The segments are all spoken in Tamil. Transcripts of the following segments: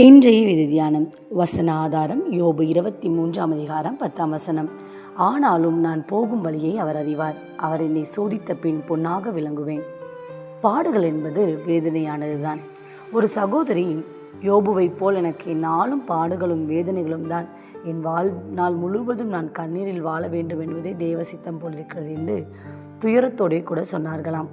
இன்றைய விதி தியானம் வசன ஆதாரம் யோபு 23 அதிகாரம் 10 ஆனாலும் நான் போகும் வழியை அவர் அறிவார். அவர் என்னை சோதித்த பின் பொன்னாக விளங்குவேன். பாடுகள் என்பது வேதனையானதுதான். ஒரு சகோதரி யோபுவை போல் எனக்கு நாளும் பாடுகளும் வேதனைகளும் தான், என் வாழ்நாள் முழுவதும் நான் கண்ணீரில் வாழ வேண்டும் என்பதே தேவசித்தம் போலிருக்கிறது என்று துயரத்தோடே கூட சொன்னார்களாம்.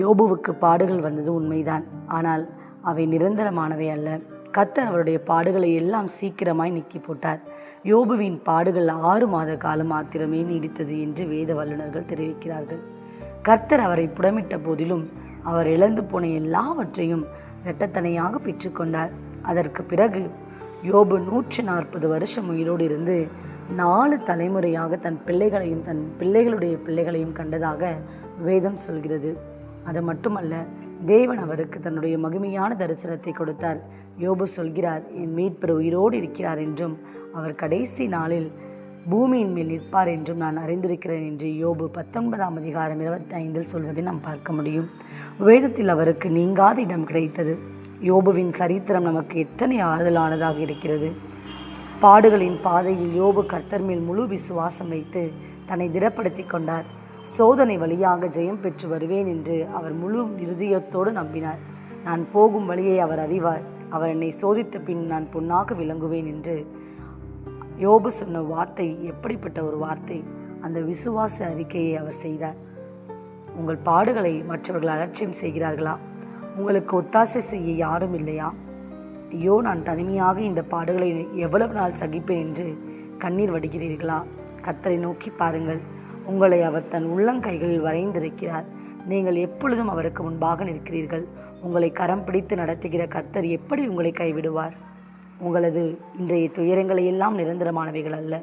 யோபுவுக்கு பாடுகள் வந்தது உண்மைதான், ஆனால் அவை நிரந்தரமானவை அல்ல. கர்த்தர் அவருடைய பாடுகளை எல்லாம் சீக்கிரமாய் நீக்கி போட்டார். யோபுவின் பாடுகள் 6 மாத காலம் மாத்திரமே நீடித்தது என்று வேத வல்லுநர்கள் தெரிவிக்கிறார்கள். கர்த்தர் அவரை புடமிட்ட போதிலும் அவர் இழந்து போன எல்லாவற்றையும் இரட்டத்தனையாக பெற்றுக்கொண்டார். அதற்கு பிறகு யோபு 140 வருஷம் உயிரோடு இருந்து 4 தலைமுறையாக தன் பிள்ளைகளையும் தன் பிள்ளைகளுடைய பிள்ளைகளையும் கண்டதாக வேதம் சொல்கிறது. அது மட்டுமல்ல, தேவன் அவருக்கு தன்னுடைய மகிமையான தரிசனத்தை கொடுத்தார். யோபு சொல்கிறார், என் மீட்பர் உயிரோடு இருக்கிறார் என்றும் அவர் கடைசி நாளில் பூமியின் மேல் நிற்பார் என்றும் நான் அறிந்திருக்கிறேன் என்று யோபு 19 அதிகாரம் 25 சொல்வதை நாம் பார்க்க முடியும். வேதத்தில் அவருக்கு நீங்காத இடம் கிடைத்தது. யோபுவின் சரித்திரம் நமக்கு எத்தனை ஆறுதலானதாக இருக்கிறது. பாடுகளின் பாதையில் யோபு கர்த்தர் மேல் முழு விசுவாசம் வைத்து தன்னை திடப்படுத்தி கொண்டார். சோதனை வழியாக ஜெயம் பெற்று வருவேன் என்று அவர் முழு இருதயத்தோடு நம்பினார். நான் போகும் வழியை அவர் அறிவார். அவர் என்னை சோதித்த பின் நான் பொன்னாக விளங்குவேன் என்று யோபு சொன்ன வார்த்தை எப்படிப்பட்ட ஒரு வார்த்தை! அந்த விசுவாச அறிக்கையை அவர் செய்தார். உங்கள் பாடுகளை மற்றவர்கள் அலட்சியம் செய்கிறார்களா? உங்களுக்கு ஒத்தாசை செய்ய யாரும் இல்லையா? ஐயோ, நான் தனிமையாக இந்த பாடுகளை எவ்வளவு நாள் சகிப்பேன் என்று கண்ணீர் வடிகிறீர்களா? கர்த்தரை நோக்கி பாருங்கள். உங்களை அவர் தன் உள்ளங்கைகளில் வரைந்திருக்கிறார். நீங்கள் எப்பொழுதும் அவருக்கு முன்பாக நிற்கிறீர்கள். உங்களை கரம் பிடித்து நடத்துகிற கர்த்தர் எப்படி உங்களை கைவிடுவார்? உங்களது இன்றைய துயரங்களை எல்லாம் நிரந்தரமானவைகள் அல்ல.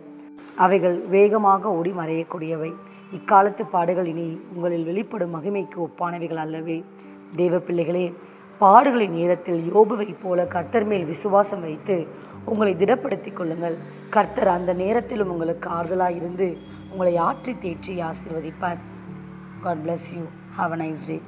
அவைகள் வேகமாக ஓடி மறையக்கூடியவை. இக்காலத்து பாடுகள் இனி உங்களில் வெளிப்படும் மகிமைக்கு ஒப்பானவைகள் அல்லவே. தேவ பிள்ளைகளே, பாடுகளின் நேரத்தில் யோபுவை போல கர்த்தர் மேல் விசுவாசம் வைத்து உங்களை திடப்படுத்திக் கொள்ளுங்கள். கர்த்தர் அந்த நேரத்திலும் உங்களுக்கு ஆறுதலாக இருந்து உங்களை ஆற்றி தேற்றி ஆசீர்வதிப்பார். God bless you. Have a nice day.